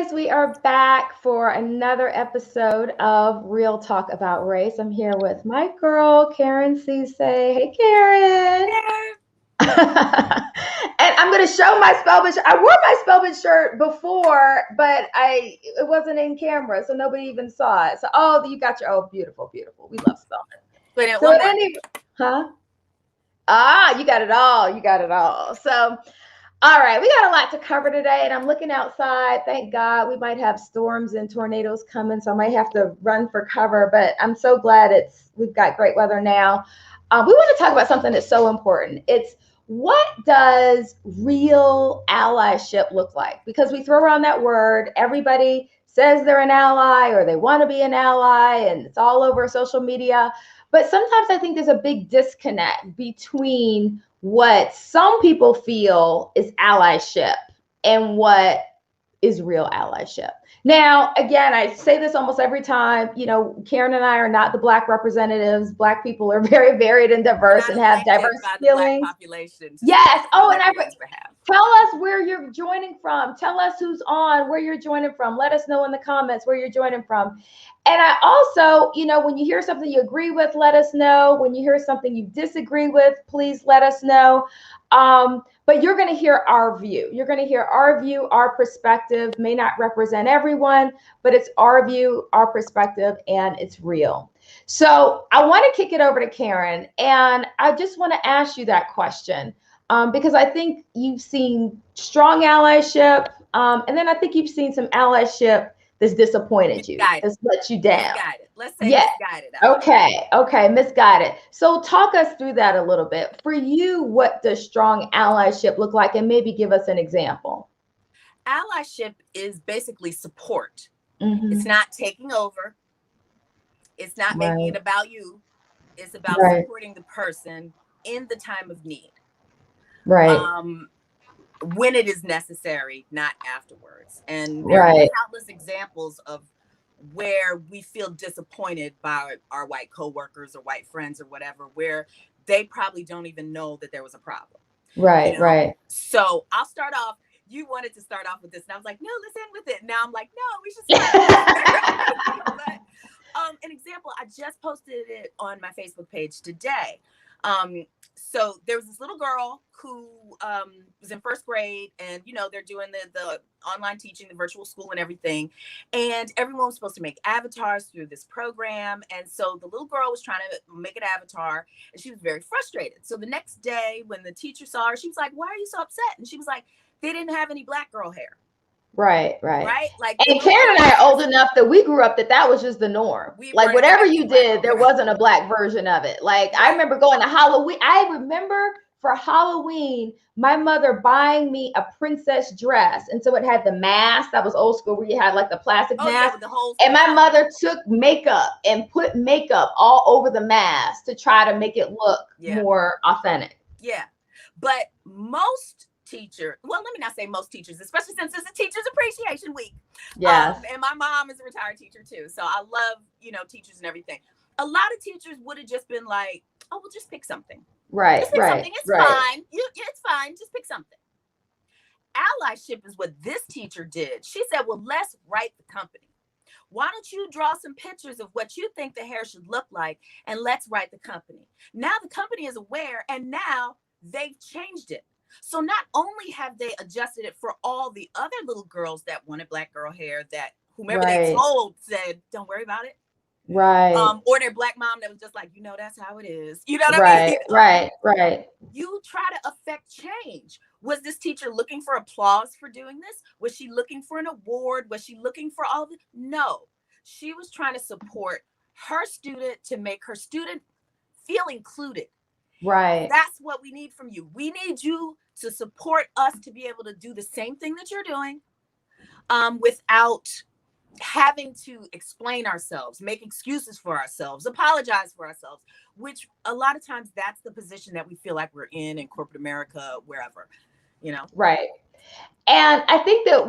guys, we are back for another episode of Real Talk About Race. I'm here with my girl, Karen Cisse. Hey, Karen. And I'm going to show my Spellbit shirt. I wore my Spellbit shirt before, but it wasn't in camera, so nobody even saw it. So, you got your, beautiful, beautiful. We love Spellbit. So, you got it all. You got it all. So, all right, we got a lot to cover today, and I'm looking outside. Thank God we might have storms and tornadoes coming, so I might have to run for cover, but I'm so glad we've got great weather now. We want to talk about something that's so important. It's what does real allyship look like? Because we throw around that word, everybody says they're an ally or they want to be an ally, and it's all over social media. But sometimes I think there's a big disconnect between what some people feel is allyship and what is real allyship. Now, again, I say this almost every time, Karen and I are not the Black representatives. Black people are very varied and diverse and have diverse feelings. Yes. Tell us where you're joining from. Tell us who's on, where you're joining from. Let us know in the comments where you're joining from. And I also, when you hear something you agree with, let us know. When you hear something you disagree with, please let us know. But you're going to hear our view. You're going to hear our view, our perspective. May not represent everyone, but it's our view, our perspective, and it's real. So I want to kick it over to Karen, and I just want to ask you that question because I think you've seen strong allyship, and then I think you've seen some allyship that's disappointed you, that's let you down. Misguided. Let's say misguided. Okay, misguided. So talk us through that a little bit. For you, what does strong allyship look like? And maybe give us an example. Allyship is basically support. Mm-hmm. It's not taking over. It's not making it about you. It's about supporting the person in the time of need. Right. When it is necessary, not afterwards. And there are countless examples of where we feel disappointed by our white coworkers or white friends or whatever, where they probably don't even know that there was a problem. Right. So I'll start off. You wanted to start off with this, and I was like, no, let's end with it. Now I'm like, no, we should start. But an example, I just posted it on my Facebook page today. So there was this little girl who was in first grade, and they're doing the online teaching, the virtual school and everything, and everyone was supposed to make avatars through this program. And so the little girl was trying to make an avatar, and she was very frustrated. So the next day when the teacher saw her, she was like, why are you so upset? And she was like, they didn't have any black girl hair. Right. Like, and Karen and I are old enough that we grew up that was just the norm. Like whatever you did, there wasn't a black version of it. Like I remember going to Halloween. I remember for Halloween, my mother buying me a princess dress. And so it had the mask that was old school where you had like the plastic mask. And my mother took makeup and put makeup all over the mask to try to make it look more authentic. Yeah. But most teacher, well, let me not say most teachers, especially since it's a Teachers Appreciation Week. Yes. And my mom is a retired teacher too. So I love, teachers and everything. A lot of teachers would have just been like, oh, well, just pick something. Right. Just pick something. It's fine. It's fine. Just pick something. Allyship is what this teacher did. She said, well, let's write the company. Why don't you draw some pictures of what you think the hair should look like, and let's write the company. Now the company is aware, and now they've changed it. So not only have they adjusted it for all the other little girls that wanted black girl hair, that whomever they told said, don't worry about it. Right. Or their black mom that was just like, that's how it is. You know what I mean? Right. You try to affect change. Was this teacher looking for applause for doing this? Was she looking for an award? Was she looking for all of it? No. She was trying to support her student to make her student feel included. Right. That's what we need from you. We need you to support us to be able to do the same thing that you're doing without having to explain ourselves, make excuses for ourselves, apologize for ourselves, which a lot of times that's the position that we feel like we're in corporate America, wherever, Right. And I think that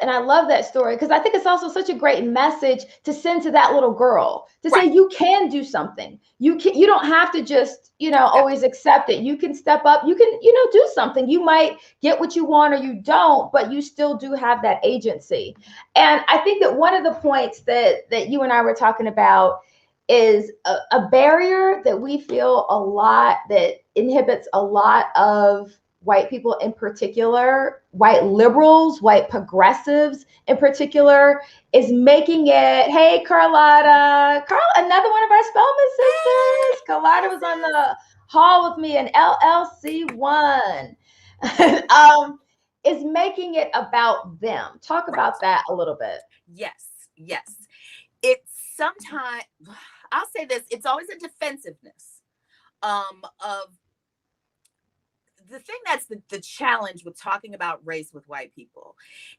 and I love that story because I think it's also such a great message to send to that little girl to say, you can do something. You don't have to just, always accept it. You can step up, you can, do something. You might get what you want or you don't, but you still do have that agency. And I think that one of the points that you and I were talking about is a barrier that we feel a lot that inhibits a lot of white people in particular, white liberals, white progressives in particular, is making it, hey, Carlotta, another one of our Spelman sisters. Carlotta was on the hall with me in LLC1. Is making it about them. Talk about that a little bit. Yes. It's sometimes, I'll say this, it's always a defensiveness of the thing that's the challenge with talking about race with white people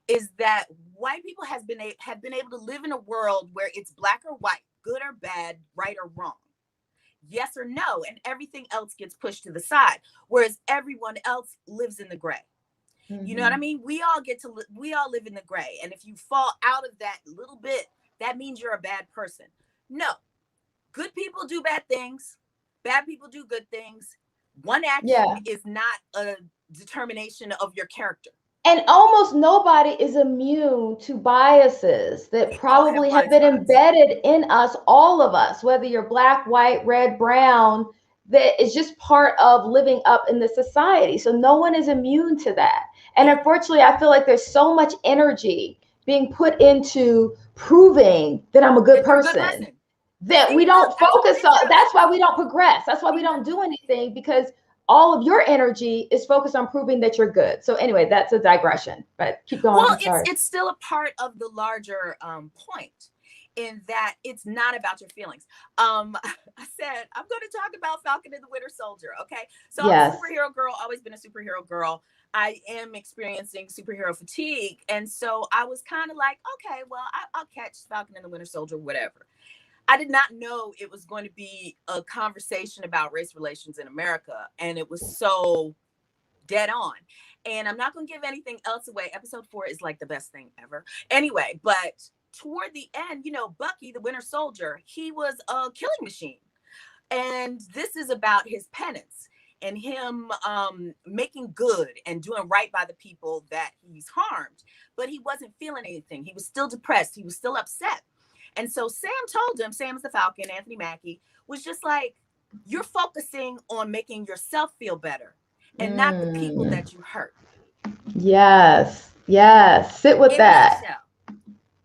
is that white people have been able to live in a world where it's black or white, good or bad, right or wrong, yes or no, and everything else gets pushed to the side, whereas everyone else lives in the gray. Mm-hmm. You know what I mean? We all live in the gray, and if you fall out of that little bit, that means you're a bad person. No, good people do bad things, bad people do good things. One action is not a determination of your character. And almost nobody is immune to biases that probably have been embedded in us, all of us, whether you're black, white, red, brown, that is just part of living up in the society. So no one is immune to that. And unfortunately, I feel like there's so much energy being put into proving that I'm a good person. That we don't focus on. That's why we don't progress. That's why we don't do anything, because all of your energy is focused on proving that you're good. So anyway, that's a digression, but keep going. Well, it's still a part of the larger point in that it's not about your feelings. I said, I'm going to talk about Falcon and the Winter Soldier. Okay. So I'm a superhero girl, always been a superhero girl. I am experiencing superhero fatigue. And so I was kind of like, okay, well, I'll catch Falcon and the Winter Soldier, whatever. I did not know it was going to be a conversation about race relations in America. And it was so dead on. And I'm not going to give anything else away. Episode 4 is like the best thing ever. Anyway, but toward the end, Bucky, the Winter Soldier, he was a killing machine. And this is about his penance and him making good and doing right by the people that he's harmed. But he wasn't feeling anything. He was still depressed. He was still upset. And so Sam told him, Sam is the Falcon, Anthony Mackie, was just like, you're focusing on making yourself feel better and not the people that you hurt. Yes. Sit with that.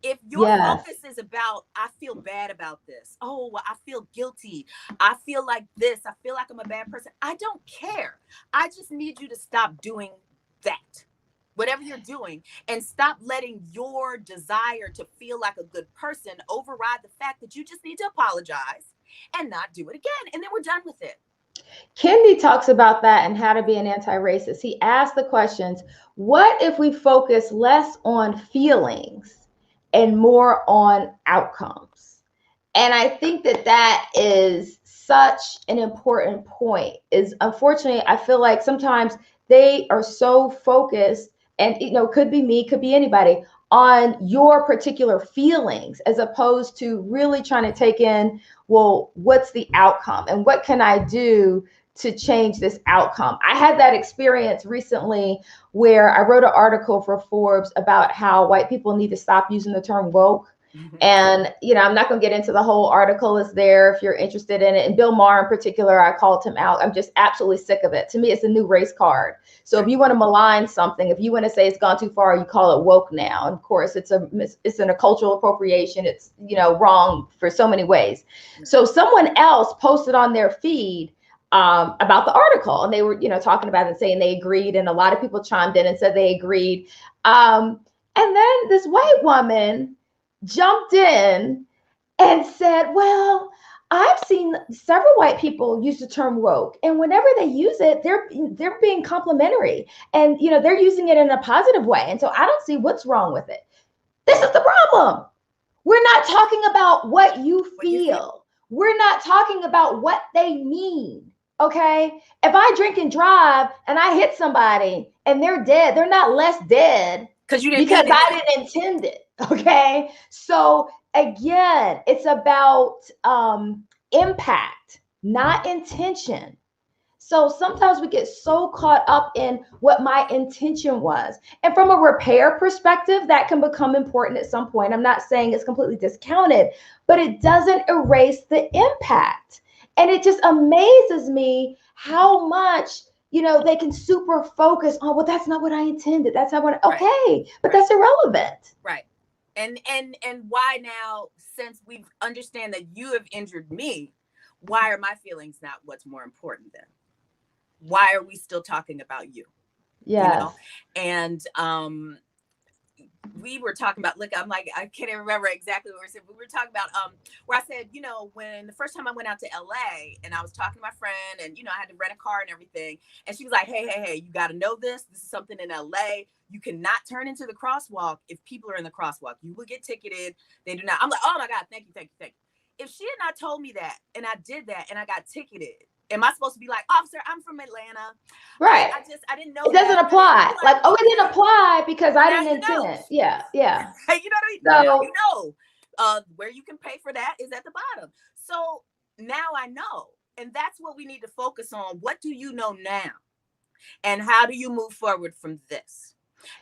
If your focus is about, I feel bad about this. Oh, well, I feel guilty. I feel like this. I feel like I'm a bad person. I don't care. I just need you to stop doing that. Whatever you're doing, and stop letting your desire to feel like a good person override the fact that you just need to apologize and not do it again. And then we're done with it. Kendi talks about that and How to Be an Anti-Racist. He asked the questions, what if we focus less on feelings and more on outcomes? And I think that is such an important point. Is unfortunately, I feel like sometimes they are so focused, and could be me, could be anybody, on your particular feelings, as opposed to really trying to take in, well, what's the outcome and what can I do to change this outcome? I had that experience recently where I wrote an article for Forbes about how white people need to stop using the term woke. And, I'm not going to get into the whole article. It's there if you're interested in it. And Bill Maher in particular, I called him out. I'm just absolutely sick of it. To me, it's a new race card. So if you want to malign something, if you want to say it's gone too far, you call it woke now. And of course, it's a cultural appropriation. It's, wrong for so many ways. So someone else posted on their feed about the article, and they were, talking about it and saying they agreed. And a lot of people chimed in and said they agreed. And then this white woman jumped in and said, well, I've seen several white people use the term woke, and whenever they use it, they're being complimentary, and they're using it in a positive way, and so I don't see what's wrong with it. This is the problem. We're not talking about what you feel. We're not talking about what they mean. Okay, if I drink and drive and I hit somebody and they're dead. They're not less dead because you didn't because mean I didn't intend it. Okay. So again, it's about impact, not intention. So sometimes we get so caught up in what my intention was. And from a repair perspective, that can become important at some point. I'm not saying it's completely discounted, but it doesn't erase the impact. And it just amazes me how much, they can super focus on, well, that's not what I intended. That's not what, Right. okay, but Right. that's irrelevant. Right. And why now, since we understand that you have injured me, why are my feelings not what's more important then? Why are we still talking about you? Yes. And we were talking about, look, I'm like, I can't even remember exactly what we said, but we were talking about where I said, when the first time I went out to LA and I was talking to my friend and I had to rent a car and everything, and she was like, hey, you got to know this is something in LA. You cannot turn into the crosswalk if people are in the crosswalk. You will get ticketed. They do not. I'm like, oh my God, thank you. If she had not told me that and I did that and I got ticketed, am I supposed to be like, officer, I'm from Atlanta? Right. I didn't know it doesn't apply. Like, oh, it didn't apply because I didn't intend it. Yeah. Yeah. You know what I mean? So, where you can pay for that is at the bottom. So now I know. And that's what we need to focus on. What do you know now? And how do you move forward from this?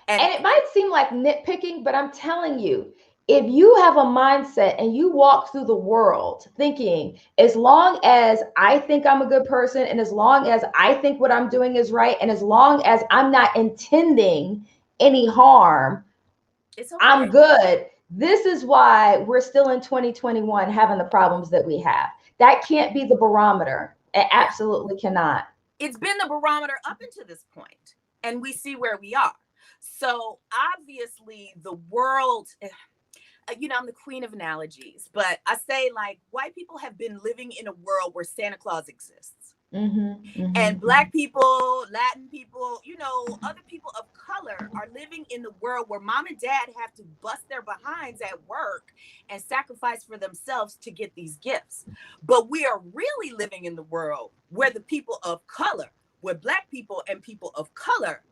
And it might seem like nitpicking, but I'm telling you, if you have a mindset and you walk through the world thinking, as long as I think I'm a good person, and as long as I think what I'm doing is right, and as long as I'm not intending any harm, it's okay. I'm good. This is why we're still in 2021 having the problems that we have. That can't be the barometer. It absolutely cannot. It's been the barometer up until this point, and we see where we are. So obviously the world, I'm the queen of analogies, but I say, like, white people have been living in a world where Santa Claus exists. And Black people, Latin people, other people of color are living in the world where mom and dad have to bust their behinds at work and sacrifice for themselves to get these gifts. But we are really living in the world where the people of color, where Black people and people of color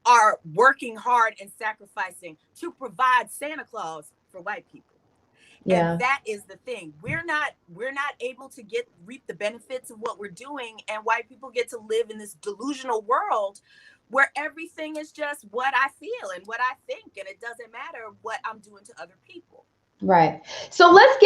are working hard and sacrificing to provide Santa Claus for white people. Yeah. And that is the thing. We're not able to reap the benefits of what we're doing, and white people get to live in this delusional world where everything is just what I feel and what I think, and it doesn't matter what I'm doing to other people. Right. So let's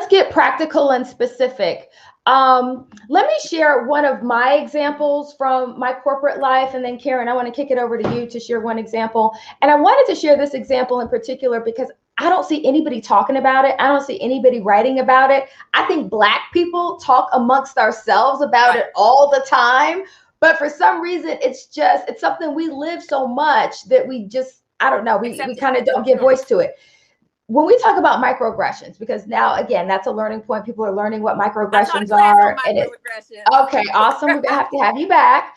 get practical and specific. Let me share one of my examples from my corporate life, and then Karen, I want to kick it over to you to share one example. And I wanted to share this example in particular because I don't see anybody talking about it. I don't see anybody writing about it. I think Black people talk amongst ourselves about it all the time, but for some reason it's something we live so much that we just, I don't know, we kind of don't give voice to it. When we talk about microaggressions, because now, again, that's a learning point. People are learning what microaggressions are. Okay, awesome. We're going to have you back.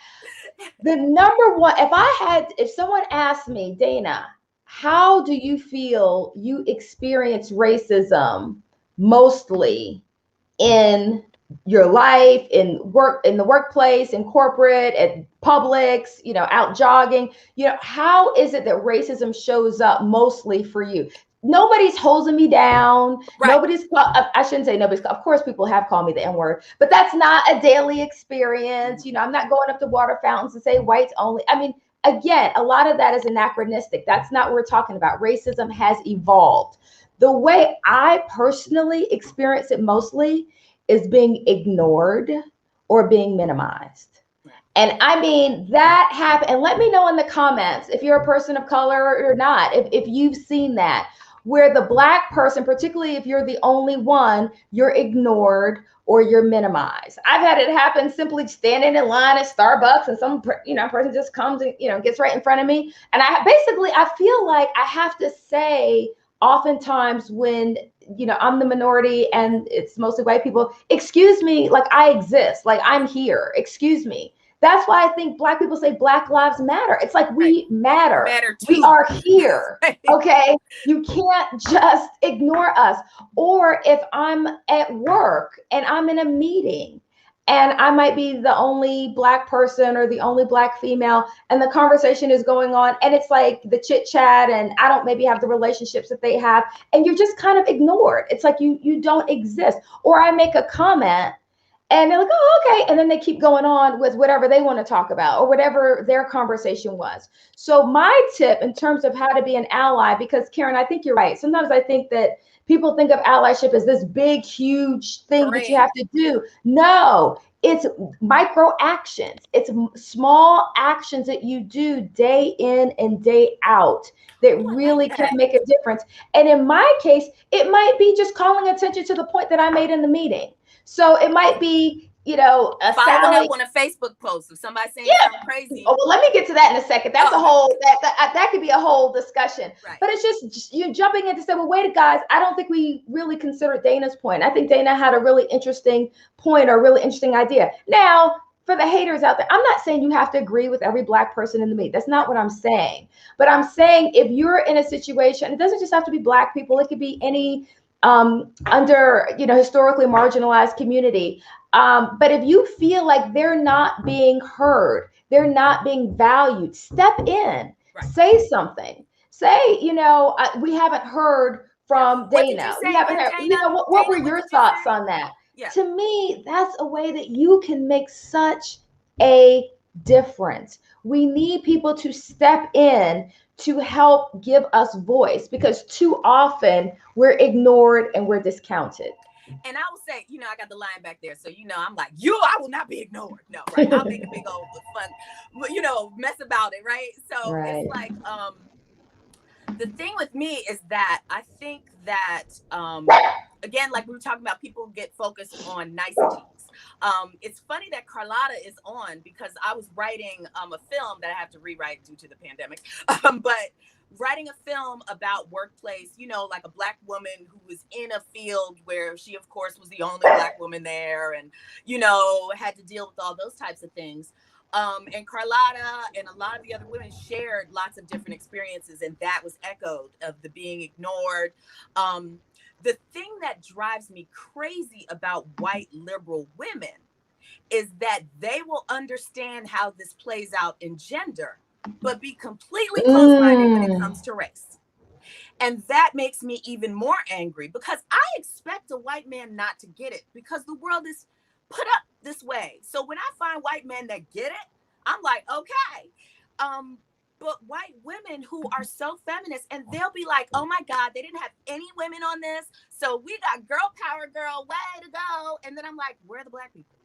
The number one, if someone asked me, Dana, how do you feel you experience racism mostly in your life, in the workplace, in corporate, at Publix, out jogging, how is it that racism shows up mostly for you? Nobody's holding me down. Right. I shouldn't say nobody's. Of course, people have called me the N-word, but that's not a daily experience. I'm not going up to water fountains and say whites only. I mean, again, a lot of that is anachronistic. That's not what we're talking about. Racism has evolved. The way I personally experience it mostly is being ignored or being minimized. And I mean, that happened. And let me know in the comments if you're a person of color or not, if you've seen that, where the Black person, particularly if you're the only one, you're ignored or you're minimized. I've had it happen simply standing in line at Starbucks and some person just comes and gets right in front of me. And I feel like I have to say oftentimes when I'm the minority and it's mostly white people, excuse me, like I exist, like I'm here, excuse me. That's why I think Black people say Black Lives Matter. It's like we matter. We are here. Okay. You can't just ignore us. Or if I'm at work and I'm in a meeting and I might be the only Black person or the only Black female, and the conversation is going on, and it's like the chit chat, and I don't maybe have the relationships that they have, and you're just kind of ignored. It's like you don't exist. Or I make a comment, and they're like, oh, okay. And then they keep going on with whatever they want to talk about or whatever their conversation was. So my tip in terms of how to be an ally, because Karen, I think you're right. Sometimes I think that people think of allyship as this big, huge thing that you have to do. No, it's micro actions. It's small actions that you do day in and day out that really can make a difference. And in my case, it might be just calling attention to the point that I made in the meeting. So it might be, following up on a Facebook post of somebody saying something crazy. Oh, well, let me get to that in a second. That's a whole that could be a whole discussion. Right. But it's just you jumping in to say, well, wait, guys, I don't think we really considered Dana's point. I think Dana had a really interesting point or a really interesting idea. Now, for the haters out there, I'm not saying you have to agree with every Black person in the meet. That's not what I'm saying. But I'm saying if you're in a situation, it doesn't just have to be Black people. It could be any under historically marginalized community. But if you feel like they're not being heard, they're not being valued, step in, say something. Say, we haven't heard from Dana. We haven't heard. What were your thoughts on that? Yeah. To me, that's a way that you can make such a difference. We need people to step in to help give us voice, because too often we're ignored and we're discounted. And I will say, I got the line back there. So, I'm like, I will not be ignored. No, right. I'll make a big old fun, mess about it. Right. So It's like, the thing with me is that I think that, again, like we were talking about, people get focused on niceties. It's funny that Carlotta is on, because I was writing a film that I have to rewrite due to the pandemic. But writing a film about workplace, like a Black woman who was in a field where she, of course, was the only Black woman there, and, had to deal with all those types of things. And Carlotta and a lot of the other women shared lots of different experiences, and that was echoed of the being ignored. The thing that drives me crazy about white liberal women is that they will understand how this plays out in gender, but be completely close-minded when it comes to race. And that makes me even more angry, because I expect a white man not to get it, because the world is put up this way. So when I find white men that get it, I'm like, okay. But white women who are so feminist, and they'll be like, oh my God, they didn't have any women on this, so we got girl power, girl, way to go. And then I'm like, where are the Black people?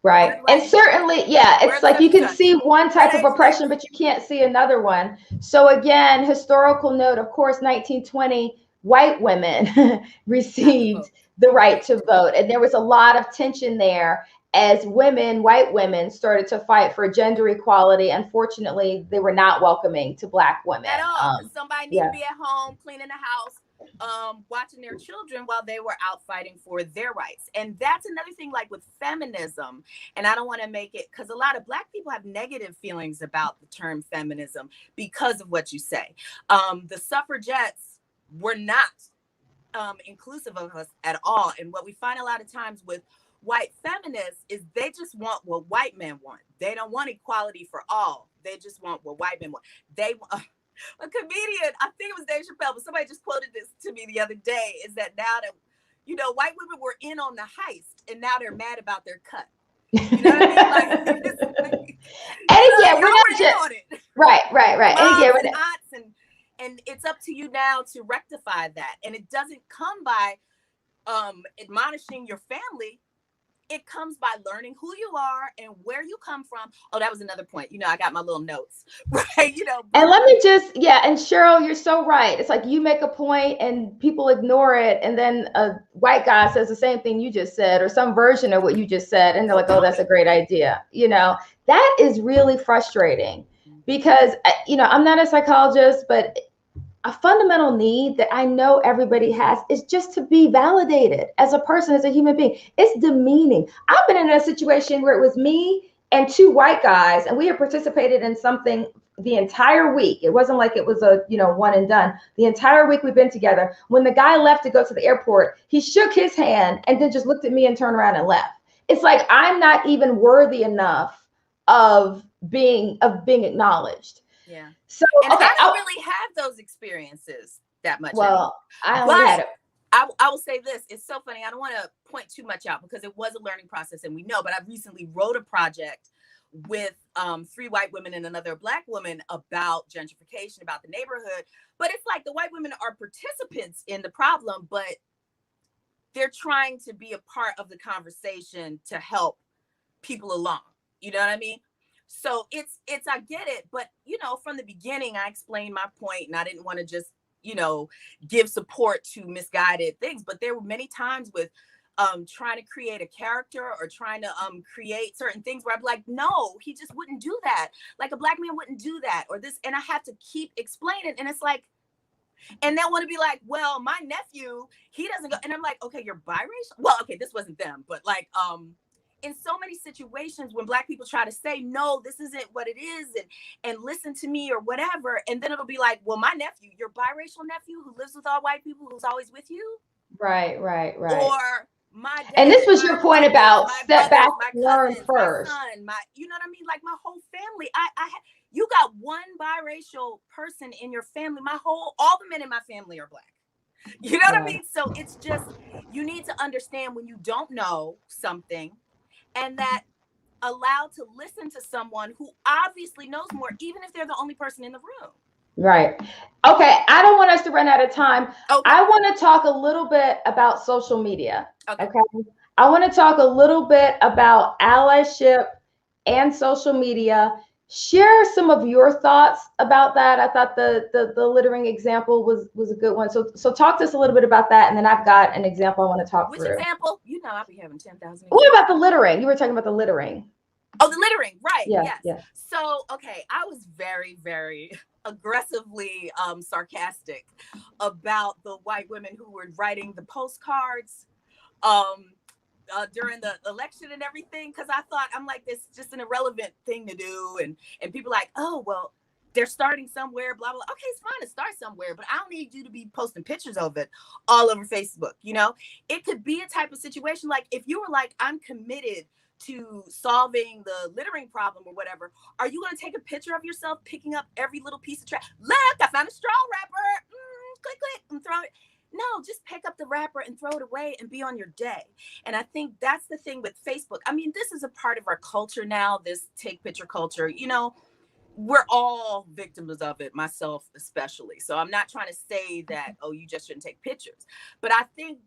Right. And certainly, it's like you can see one type of oppression, but you can't see another one. So again, historical note, of course, 1920, white women received the right to vote. And there was a lot of tension there as white women started to fight for gender equality. Unfortunately, they were not welcoming to Black women. At all. Somebody need to be at home, cleaning the house, watching their children while they were out fighting for their rights. And that's another thing, like with feminism, and I don't want to make it, because a lot of Black people have negative feelings about the term feminism because of what you say. The suffragettes were not inclusive of us at all. And what we find a lot of times with white feminists is they just want what white men want. They don't want equality for all. They just want what white men want. They want... A comedian, I think it was Dave Chappelle, but somebody just quoted this to me the other day, is that now that, white women were in on the heist, and now they're mad about their cut. You know what I mean? And again, we're not just... Right. And again, and it's up to you now to rectify that. And it doesn't come by admonishing your family. It comes by learning who you are and where you come from. Oh, that was another point. I got my little notes, right? And let me just, and Cheryl, you're so right. It's like you make a point and people ignore it. And then a white guy says the same thing you just said, or some version of what you just said. And they're like, oh, that's a great idea. That is really frustrating, because, I'm not a psychologist, but a fundamental need that I know everybody has is just to be validated as a person, as a human being. It's demeaning. I've been in a situation where it was me and two white guys, and we had participated in something the entire week. It wasn't like it was a, one and done. The entire week we've been together. When the guy left to go to the airport, he shook his hand and then just looked at me and turned around and left. it's like I'm not even worthy enough of being acknowledged. Yeah. So And okay, I don't really have those experiences that much anymore. well, I only had But it. I will say this. It's so funny. I don't want to point too much out because it was a learning process and we know, but I recently wrote a project with 3 white women and another Black woman about gentrification, about the neighborhood. But it's like the white women are participants in the problem, but they're trying to be a part of the conversation to help people along. You know what I mean? So it's I get it, but from the beginning I explained my point and I didn't want to just, give support to misguided things, but there were many times with trying to create a character or trying to create certain things where I'm like, no, he just wouldn't do that. Like a Black man wouldn't do that or this, and I have to keep explaining, and it's like, and they'll want to be like, well, my nephew, he doesn't go, and I'm like, okay, you're biracial. Well, okay, this wasn't them, but like in so many situations when Black people try to say, no, this isn't what it is, and listen to me or whatever, and then it'll be like, well, my nephew, your biracial nephew who lives with all white people, who's always with you, Right. or my dad, And this was my your point uncles, about my step back, brothers, my learn cousins, my first. son, you know what I mean? Like my whole family. You got one biracial person in your family. All the men in my family are Black. You know what I mean? So it's just, you need to understand when you don't know something, and that allowed to listen to someone who obviously knows more, even if they're the only person in the room. Right. Okay. I don't want us to run out of time. Okay. I want to talk a little bit about social media. Okay. I want to talk a little bit about allyship and social media. Share some of your thoughts about that. I thought the littering example was a good one. So talk to us a little bit about that, and then I've got an example I want to talk Which through. example? I'll be having 10,000. What about the littering? You were talking about the littering. Oh, the littering, right? Yeah, yes. So, okay, I was very, very aggressively sarcastic about the white women who were writing the postcards during the election and everything, because I'm like, this is just an irrelevant thing to do, and people like, oh, well, they're starting somewhere, blah, blah. Okay, it's fine to start somewhere, but I don't need you to be posting pictures of it all over Facebook. It could be a type of situation like if you were like, I'm committed to solving the littering problem or whatever, are you going to take a picture of yourself picking up every little piece of trash? Look, I found a straw wrapper. Click, click, and throw it. No, just pick up the wrapper and throw it away and be on your day. And I think that's the thing with Facebook. I mean, this is a part of our culture now, this take picture culture. We're all victims of it, myself especially. So I'm not trying to say that, oh, you just shouldn't take pictures. But I think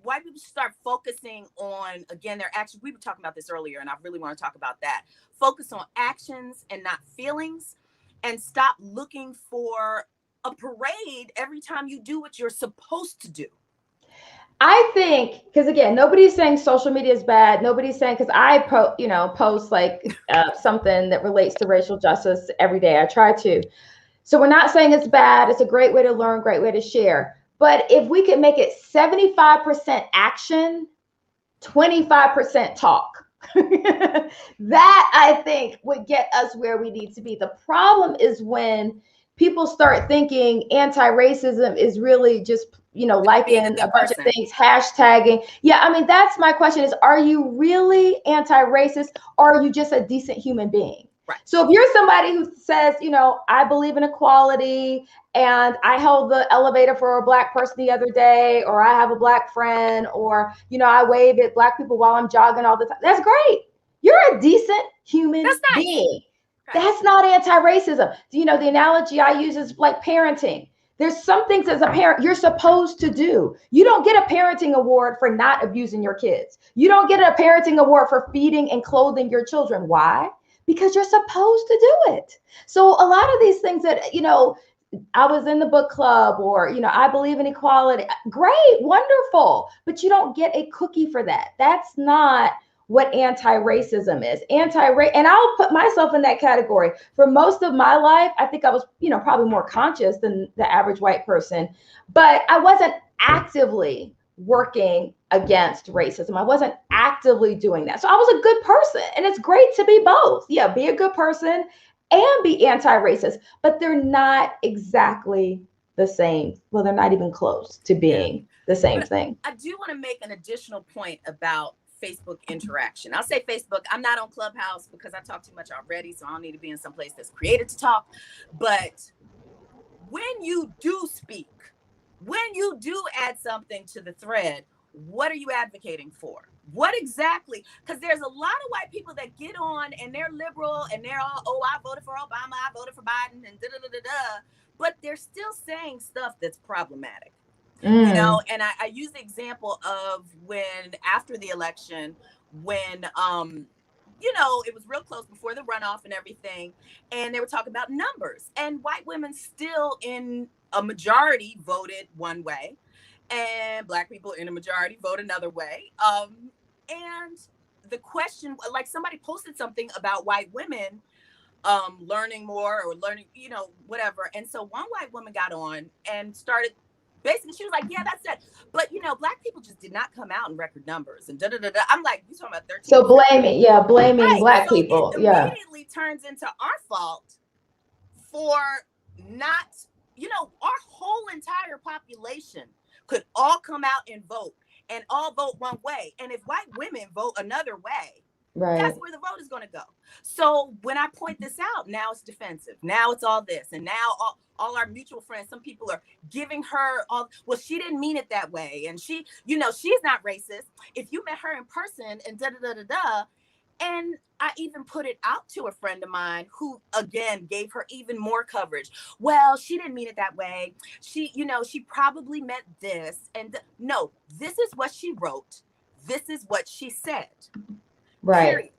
white people should start focusing on, again, their actions. We were talking about this earlier, and I really want to talk about that. Focus on actions and not feelings, and stop looking for a parade every time you do what you're supposed to do. I think, because again, nobody's saying social media is bad. Nobody's saying, because I post like something that relates to racial justice every day. I try to. So we're not saying it's bad. It's a great way to learn, great way to share. But if we could make it 75% action, 25% talk, that I think would get us where we need to be. The problem is when people start thinking anti-racism is really just, liking a bunch of things, hashtagging. Yeah, I mean, that's my question is, are you really anti-racist, or are you just a decent human being? Right. So if you're somebody who says, I believe in equality, and I held the elevator for a Black person the other day, or I have a Black friend, or, I wave at Black people while I'm jogging all the time, that's great. You're a decent human being. Right. That's not anti-racism. The analogy I use is like parenting. There's some things as a parent you're supposed to do. You don't get a parenting award for not abusing your kids. You don't get a parenting award for feeding and clothing your children. Why? Because you're supposed to do it. So a lot of these things that, I was in the book club, or, I believe in equality. Great, wonderful. But you don't get a cookie for that. That's not what anti-racism is. And I'll put myself in that category. For most of my life, I think I was, probably more conscious than the average white person, but I wasn't actively working against racism. I wasn't actively doing that. So I was a good person, and it's great to be both. Yeah, be a good person and be anti-racist, but they're not exactly the same. Well, they're not even close to being the same thing. I do want to make an additional point about Facebook interaction. I'll say Facebook. I'm not on Clubhouse because I talk too much already, so I don't need to be in some place that's created to talk. But when you do speak, when you do add something to the thread, what are you advocating for? What exactly? Because there's a lot of white people that get on and they're liberal and they're all, oh, I voted for Obama, I voted for Biden, and da-da-da-da-da. But they're still saying stuff that's problematic. You know, and I use the example of when after the election, when you know, it was real close before the runoff and everything, and they were talking about numbers, and white women still in a majority voted one way, and Black people in a majority vote another way. And the question, like somebody posted something about white women learning more or learning, you know, whatever. And so one white woman got on and started basically, she was like, yeah, that's it. But, you know, Black people just did not come out in record numbers and da-da-da-da. I'm like, you talking about 13? So blaming right. Black so people. It Yeah. immediately turns into our fault for not, you know, our whole entire population could all come out and vote and all vote one way. And if white women vote another way, Right. that's where the vote is going to go. So when I point this out, now it's defensive. Now it's all this. And now all our mutual friends, some people are giving her all, well, she didn't mean it that way. And she, you know, she's not racist. If you met her in person and da-da-da-da-da. And I even put it out to a friend of mine who, again, gave her even more coverage. Well, she didn't mean it that way. She, you know, she probably meant this. And no, this is what she wrote. This is what she said. Right. Period.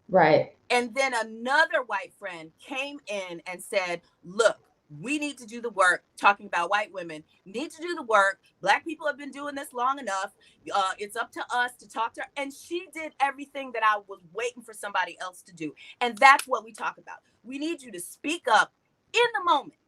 Right. And then another white friend came in and said, look, we need to do the work, talking about white women, need to do the work. Black people have been doing this long enough. It's up to us to talk to her. And she did everything that I was waiting for somebody else to do. And that's what we talk about. We need you to speak up in the moment.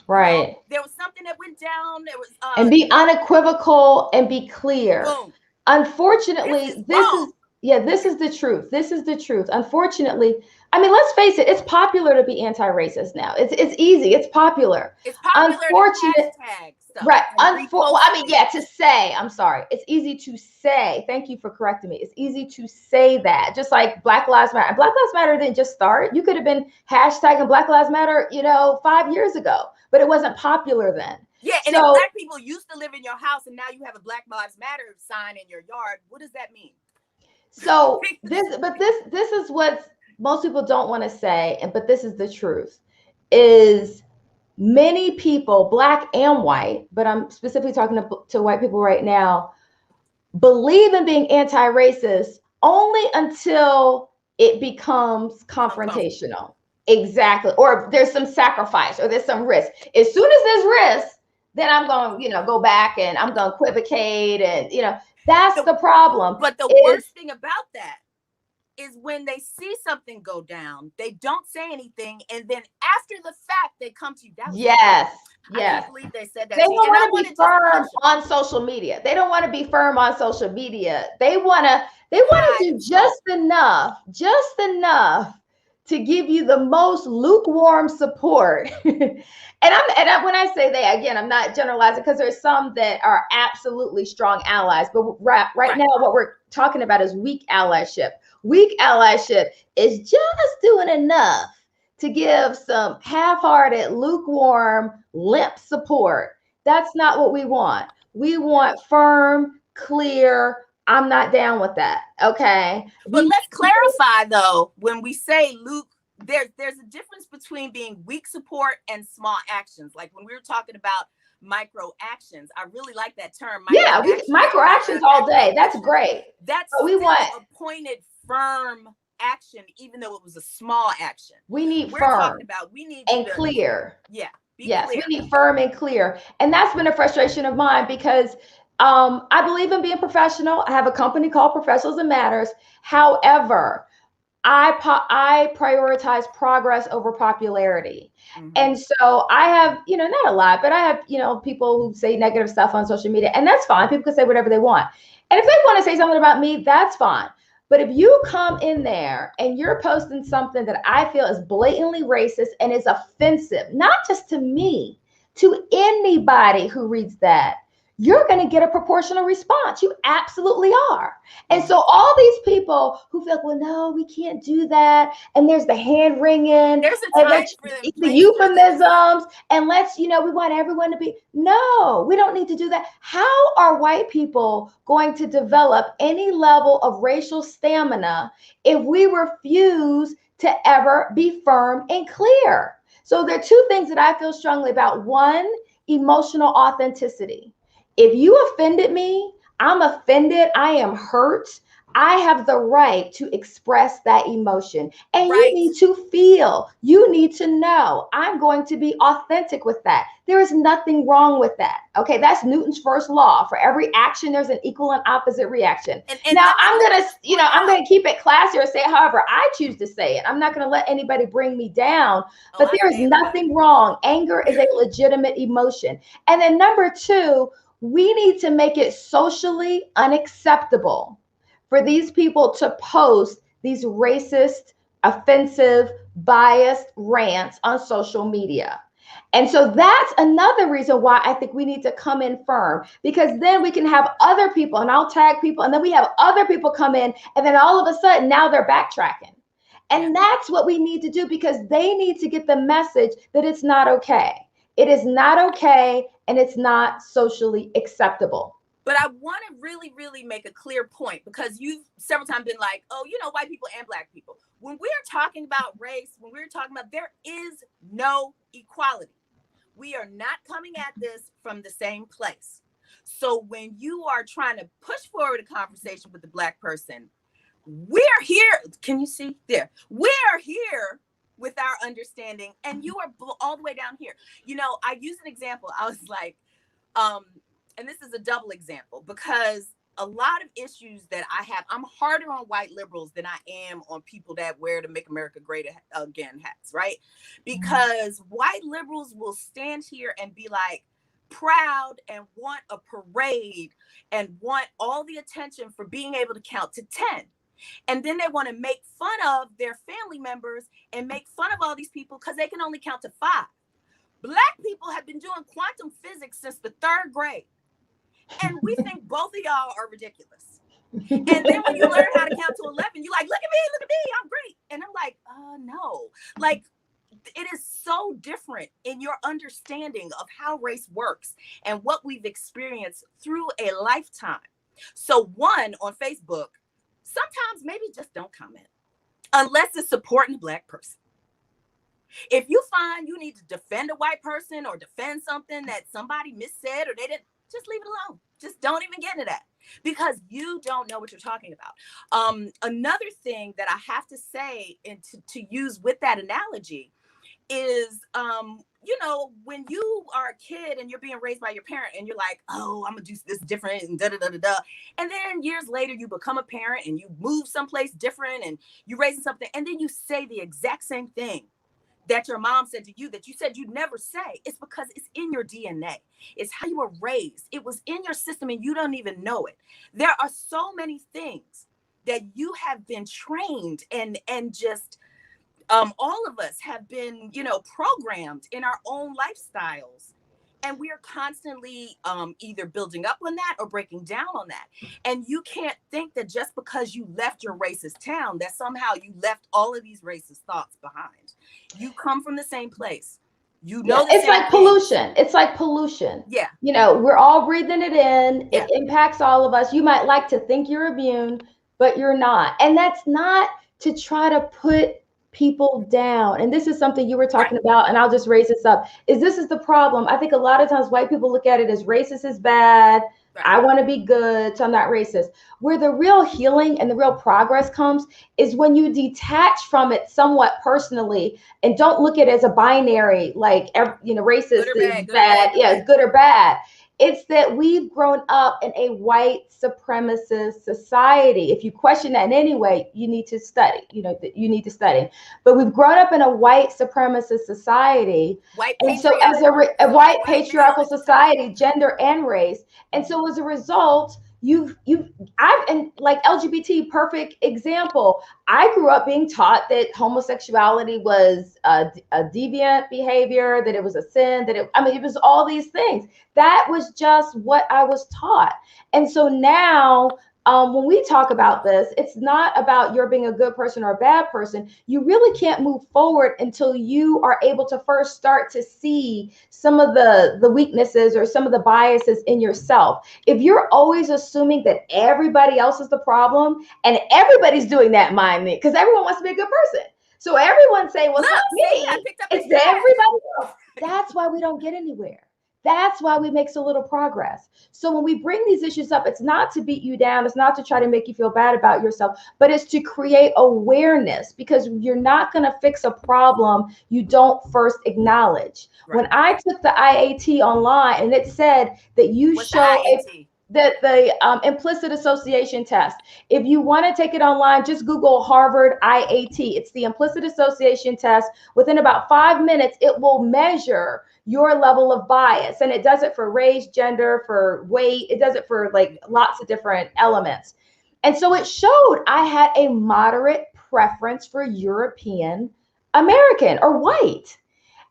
Right. You know, there was something that went down. There was and be unequivocal and be clear. Boom. Unfortunately, this is the truth. This is the truth. Unfortunately, I mean, let's face it, it's popular to be anti-racist now. It's easy. It's popular. It's popular. Unfortunate. Right. Well, I mean, yeah, to say, I'm sorry. It's easy to say. Thank you for correcting me. It's easy to say that. Just like Black Lives Matter. Black Lives Matter didn't just start. You could have been hashtagging Black Lives Matter, 5 years ago, but it wasn't popular then. Yeah, and if Black people used to live in your house and now you have a Black Lives Matter sign in your yard, what does that mean? So this is what most people don't want to say, but this is the truth, is many people, Black and white, but I'm specifically talking to white people right now, believe in being anti-racist only until it becomes confrontational. Exactly. Or there's some sacrifice or there's some risk. As soon as there's risk, then I'm going to, go back and I'm going to equivocate and, that's the problem. But the worst thing about that is when they see something go down, they don't say anything. And then after the fact, they come to you. Yes. I can't believe they said that. They don't want to be firm on social media. They don't want to be firm on social media. They want to do just enough to give you the most lukewarm support. And when I say they, again, I'm not generalizing because there's some that are absolutely strong allies. But right now, what we're talking about is weak allyship. Weak allyship is just doing enough to give some half-hearted, lukewarm, limp support. That's not what we want. We want firm, clear, I'm not down with that. Okay. But let's clarify though, when we say Luke, there's a difference between being weak support and small actions. Like when we were talking about micro actions, I really like that term. Micro actions all day. That's great. That's we want a pointed, firm action, even though it was a small action. We need firm. We need clear. Yeah. Yes, clear. We need firm and clear. And that's been a frustration of mine because I believe in being professional. I have a company called Professionalism Matters. However, I prioritize progress over popularity. Mm-hmm. And so I have, not a lot, but I have, people who say negative stuff on social media, and that's fine. People can say whatever they want. And if they want to say something about me, that's fine. But if you come in there and you're posting something that I feel is blatantly racist and is offensive, not just to me, to anybody who reads that, you're going to get a proportional response. You absolutely are. And so all these people who feel like, well, no, we can't do that. And there's the hand wringing, There's a and time for them, the place for this. euphemisms, and let's, we want everyone to be, no, we don't need to do that. How are white people going to develop any level of racial stamina if we refuse to ever be firm and clear? So there are two things that I feel strongly about. One, emotional authenticity. If you offended me, I'm offended, I am hurt. I have the right to express that emotion. And Right. you need to feel, you need to know. I'm going to be authentic with that. There is nothing wrong with that. Okay, that's Newton's first law. For every action, there's an equal and opposite reaction. And now I'm gonna keep it classy or say it however I choose to say it. I'm not gonna let anybody bring me down, but there is nothing wrong. Anger is a legitimate emotion. And then number two, we need to make it socially unacceptable for these people to post these racist, offensive, biased rants on social media. And so that's another reason why I think we need to come in firm, because then we can have other people, and I'll tag people, and then we have other people come in, and then all of a sudden now they're backtracking. And that's what we need to do, because they need to get the message that it's not okay. It is not okay, and it's not socially acceptable. But I want to really, really make a clear point, because you've several times been like, oh, white people and Black people. When we're talking about race, when we're talking about, there is no equality. We are not coming at this from the same place. So when you are trying to push forward a conversation with the Black person, we're here. Can you see there? We're here with our understanding, and you are all the way down here. I use an example. I was like, and this is a double example, because a lot of issues that I have, I'm harder on white liberals than I am on people that wear the Make America Great Again hats, right? Because white liberals will stand here and be like proud and want a parade and want all the attention for being able to count to 10. And then they want to make fun of their family members and make fun of all these people because they can only count to 5. Black people have been doing quantum physics since the 3rd grade. And we think both of y'all are ridiculous. And then when you learn how to count to 11, you're like, look at me, I'm great. And I'm like, no. Like, it is so different in your understanding of how race works and what we've experienced through a lifetime. So one, on Facebook, sometimes maybe just don't comment unless it's supporting a Black person. If you find you need to defend a white person or defend something that somebody missaid or they didn't, just leave it alone. Just don't even get into that, because you don't know what you're talking about. Another thing that I have to say, and to use with that analogy, is when you are a kid and you're being raised by your parent and you're like, oh, I'm gonna do this different and da-da-da-da-da. And then years later you become a parent and you move someplace different and you're raising something, and then you say the exact same thing that your mom said to you that you said you'd never say. It's because it's in your DNA. It's how you were raised. It was in your system and you don't even know it. There are so many things that you have been trained and just all of us have been, programmed in our own lifestyles. And we are constantly either building up on that or breaking down on that. And you can't think that just because you left your racist town, that somehow you left all of these racist thoughts behind. You come from the same place. It's like pollution. It's like pollution. Yeah. We're all breathing it in. It impacts all of us. You might like to think you're immune, but you're not. And that's not to try to put people down. And this is something you were talking about, and I'll just raise this up, this is the problem. I think a lot of times white people look at it as racist is bad. I want to be good, so I'm not racist. Where the real healing and the real progress comes is when you detach from it somewhat personally and don't look at it as a binary, like, racist is bad. Yeah, good or bad. It's that we've grown up in a white supremacist society. If you question that in any way, you need to study. You need to study. But we've grown up in a white supremacist society. And so as a white patriarchal society, gender and race. And so as a result, and like LGBT, perfect example. I grew up being taught that homosexuality was a deviant behavior, that it was a sin, it was all these things. That was just what I was taught. And so now, when we talk about this, it's not about you're being a good person or a bad person. You really can't move forward until you are able to first start to see some of the weaknesses or some of the biases in yourself. If you're always assuming that everybody else is the problem and everybody's doing that, mind me, because everyone wants to be a good person. So everyone's saying, well, it's not me, it's everybody else. That's why we don't get anywhere. That's why we make so little progress. So when we bring these issues up, it's not to beat you down. It's not to try to make you feel bad about yourself, but it's to create awareness, because you're not going to fix a problem you don't first acknowledge. Right. When I took the IAT online, and it said that you show the implicit association test. If you want to take it online, just Google Harvard IAT. It's the implicit association test. Within about 5 minutes, it will measure your level of bias. And it does it for race, gender, for weight. It does it for like lots of different elements. And so it showed I had a moderate preference for European American or white.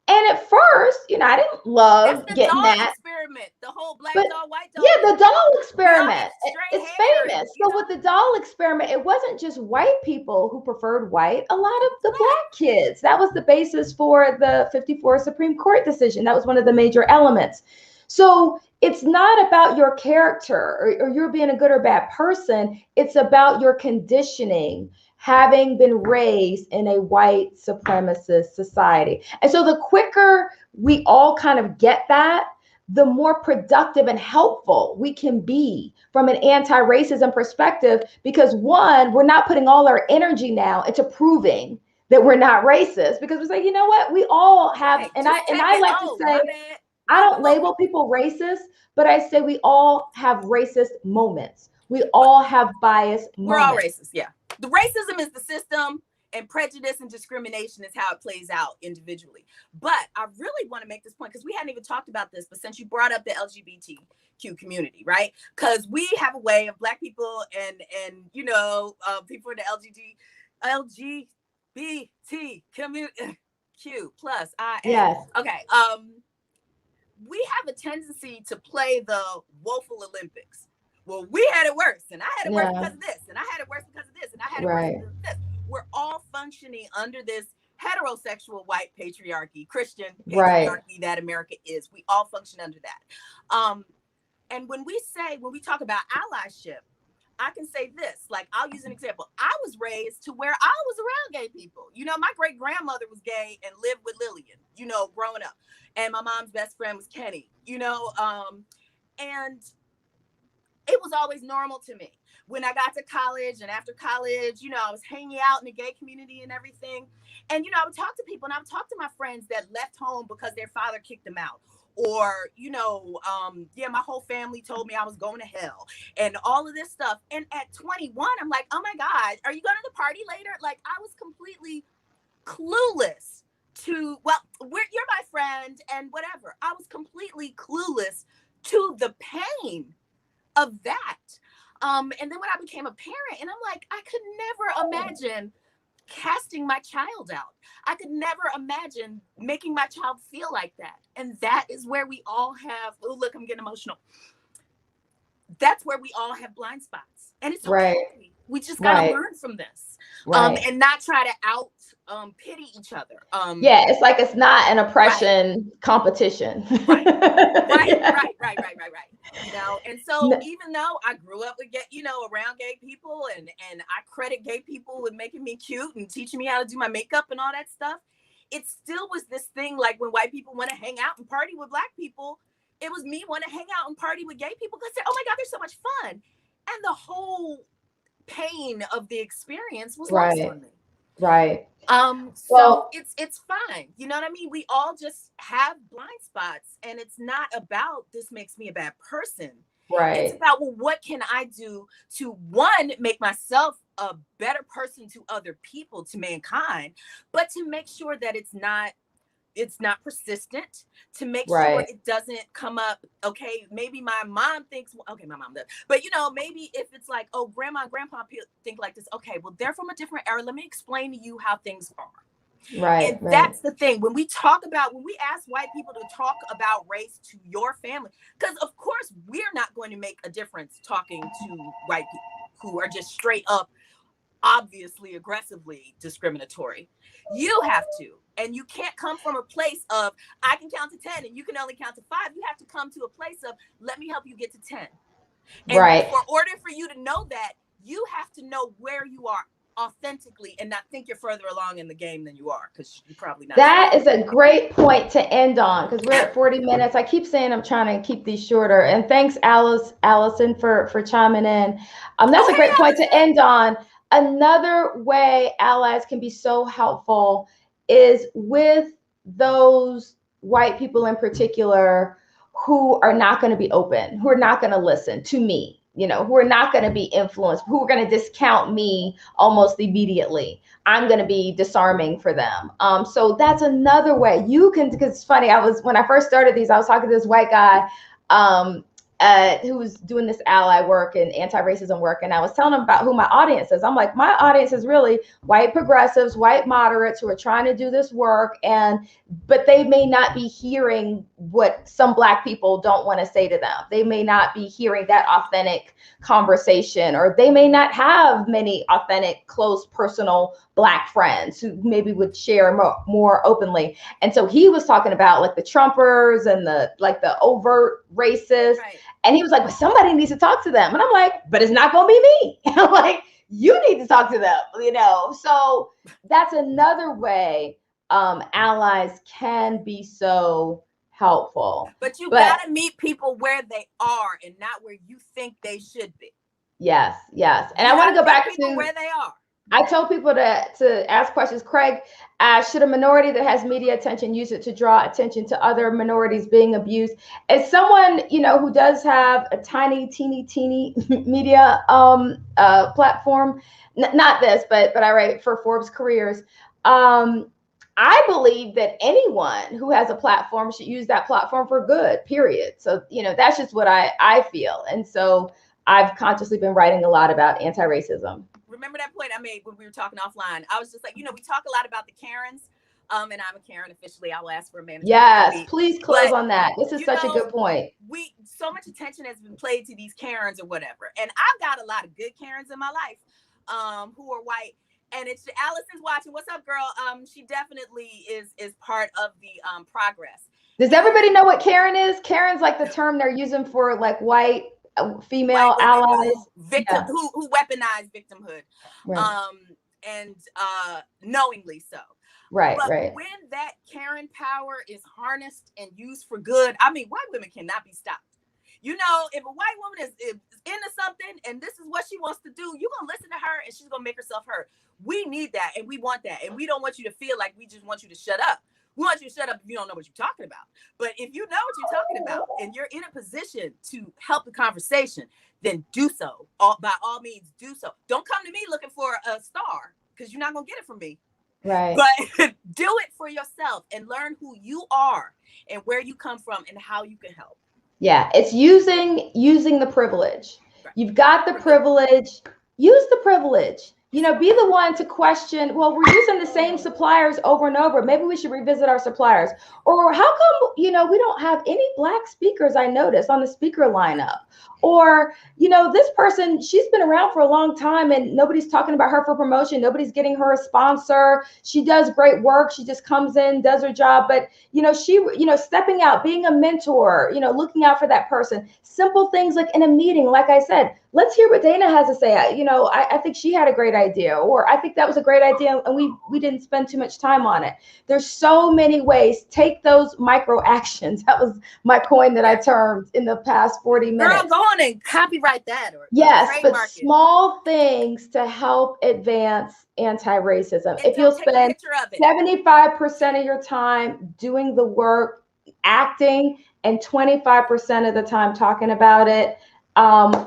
And at first, I didn't love getting that experiment. The whole black doll, white doll. Yeah, the doll experiment. It's famous. So with the doll experiment, it wasn't just white people who preferred white. A lot of the black kids. That was the basis for the 54 Supreme Court decision. That was one of the major elements. So it's not about your character or you're being a good or bad person. It's about your conditioning, having been raised in a white supremacist society. And so the quicker we all kind of get that, the more productive and helpful we can be from an anti-racism perspective, because one, we're not putting all our energy now into proving that we're not racist, because we say, you know what, we all have, right. and I like to say, I don't label people racist, but I say we all have racist moments. We all have bias moments. We're all racist, yeah. The racism is the system, and prejudice and discrimination is how it plays out individually. But I really want to make this point, because we hadn't even talked about this, but since you brought up the LGBTQ community, right? Because we have a way of Black people and people in the LGBT community, Q plus I. Yes. Okay. We have a tendency to play the woeful Olympics. Well, we had it worse, and I had it worse because of this, and I had it worse because of this, and I had it worse because of this. We're all functioning under this heterosexual white patriarchy, Christian patriarchy that America is. We all function under that. And when we talk about allyship, I can say this, like, I'll use an example. I was raised to where I was around gay people. My great grandmother was gay and lived with Lillian, growing up. And my mom's best friend was Kenny, and it was always normal to me. When I got to college and after college, I was hanging out in the gay community and everything. And, I would talk to people, and I would talk to my friends that left home because their father kicked them out. Or, my whole family told me I was going to hell and all of this stuff. And at 21, I'm like, oh my God, are you going to the party later? Like, I was completely clueless to, you're my friend and whatever. I was completely clueless to the pain of that. And then when I became a parent, and I'm like, I could never imagine casting my child out. I could never imagine making my child feel like that. And that is where we all have, oh, look, I'm getting emotional. That's where we all have blind spots. And it's okay. Right. We just got to learn from this. Right. And not try to pity each other. It's like it's not an oppression competition. Right. And so even though I grew up with around gay people, and I credit gay people with making me cute and teaching me how to do my makeup and all that stuff, it still was this thing, like when white people want to hang out and party with Black people, it was me want to hang out and party with gay people because oh my God, they're so much fun. And the whole pain of the experience was lost on me. Right. So it's fine. You know what I mean? We all just have blind spots, and it's not about this makes me a bad person. Right. It's about, well, what can I do to, one, make myself a better person to other people, to mankind, but to make sure that it's not it's not persistent, to make sure Right. it doesn't come up. Okay, maybe my mom thinks, okay, my mom does, but maybe if it's like, oh, grandma and grandpa think like this, okay, well, they're from a different era, let me explain to you how things are. Right. And that's the thing, when we ask white people to talk about race to your family, because of course we're not going to make a difference talking to white people who are just straight up obviously aggressively discriminatory. You have to, and you can't come from a place of, I can count to 10 and you can only count to 5. You have to come to a place of, let me help you get to 10. And right. for order for you to know that, you have to know where you are authentically and not think you're further along in the game than you are, because you're probably not. That is a great point to end on, because we're at 40 minutes. I keep saying I'm trying to keep these shorter. And thanks, Allison, for chiming in. That's a great point to end on. Another way allies can be so helpful is with those white people in particular who are not going to be open, who are not going to listen to me, who are not going to be influenced, who are going to discount me almost immediately. I'm going to be disarming for them. So that's another way you can, because it's funny, when I first started these, I was talking to this white guy who was doing this ally work and anti-racism work. And I was telling him about who my audience is. I'm like, my audience is really white progressives, white moderates who are trying to do this work, but they may not be hearing what some Black people don't want to say to them. They may not be hearing that authentic conversation, or they may not have many authentic, close, personal Black friends who maybe would share more openly. And so he was talking about like the Trumpers and the overt racists. Right. And he was like, but somebody needs to talk to them. And I'm like, but it's not going to be me. And I'm like, you need to talk to them, So that's another way allies can be so helpful. But you got to meet people where they are and not where you think they should be. Yes. And I want to go back to where they are. I told people to ask questions. Craig, should a minority that has media attention use it to draw attention to other minorities being abused? As someone, who does have a teeny media platform, not this, but I write for Forbes Careers. I believe that anyone who has a platform should use that platform for good, period. So, that's just what I feel. And so I've consciously been writing a lot about anti-racism. Remember that point I made when we were talking offline? I was just like, we talk a lot about the Karens. And I'm a Karen officially. I will ask for a manager. Yes, please close on that. This is such a good point. So much attention has been played to these Karens or whatever. And I've got a lot of good Karens in my life who are white. And it's Allison's watching. What's up, girl? She definitely is part of the progress. Does everybody know what Karen is? Karen's like the term they're using for like white female allies, who weaponize victimhood, right. And knowingly so. Right. When that Karen power is harnessed and used for good, I mean, white women cannot be stopped. If a white woman is into something and this is what she wants to do, you're gonna listen to her and she's gonna make herself heard. We need that and we want that, and we don't want you to feel like we just want you to shut up. We want you to shut up if you don't know what you're talking about. But if you know what you're talking about and you're in a position to help the conversation, then do so. By all means, do so. Don't come to me looking for a star, because you're not going to get it from me. Right. But do it for yourself and learn who you are and where you come from and how you can help. Yeah, it's using the privilege. Right. You've got the privilege. Use the privilege. Be the one to question, well, we're using the same suppliers over and over. Maybe we should revisit our suppliers. Or how come, we don't have any Black speakers, I noticed, on the speaker lineup? Or, this person, she's been around for a long time and nobody's talking about her for promotion. Nobody's getting her a sponsor. She does great work. She just comes in, does her job. But, stepping out, being a mentor, looking out for that person. Simple things like in a meeting, like I said, let's hear what Dana has to say. I think she had a great idea, or I think that was a great idea and we didn't spend too much time on it. There's so many ways. Take those micro actions. That was my coin that I termed in the past 40 minutes. Girl, go on and copyright that. Yes, but small things to help advance anti-racism. If you'll spend 75% of your time doing the work, acting, and 25% of the time talking about it,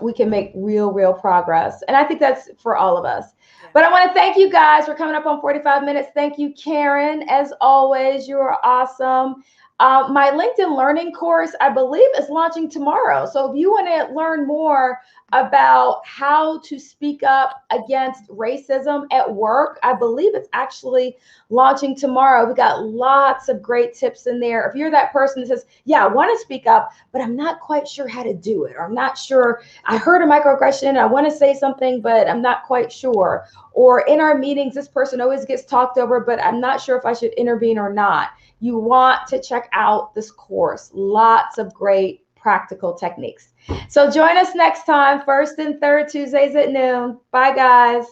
we can make real progress. And I think that's for all of us. Yeah. But I want to thank you guys. We're coming up on 45 minutes. Thank you, Karen. As always, you are awesome. My LinkedIn Learning course, I believe, is launching tomorrow. So if you want to learn more about how to speak up against racism at work, I believe it's actually launching tomorrow. We got lots of great tips in there. If you're that person that says, yeah, I want to speak up, but I'm not quite sure how to do it, or I'm not sure, I heard a microaggression, I want to say something, but I'm not quite sure. Or in our meetings, this person always gets talked over, but I'm not sure if I should intervene or not. You want to check out this course. Lots of great practical techniques. So join us next time, first and third Tuesdays at noon. Bye, guys.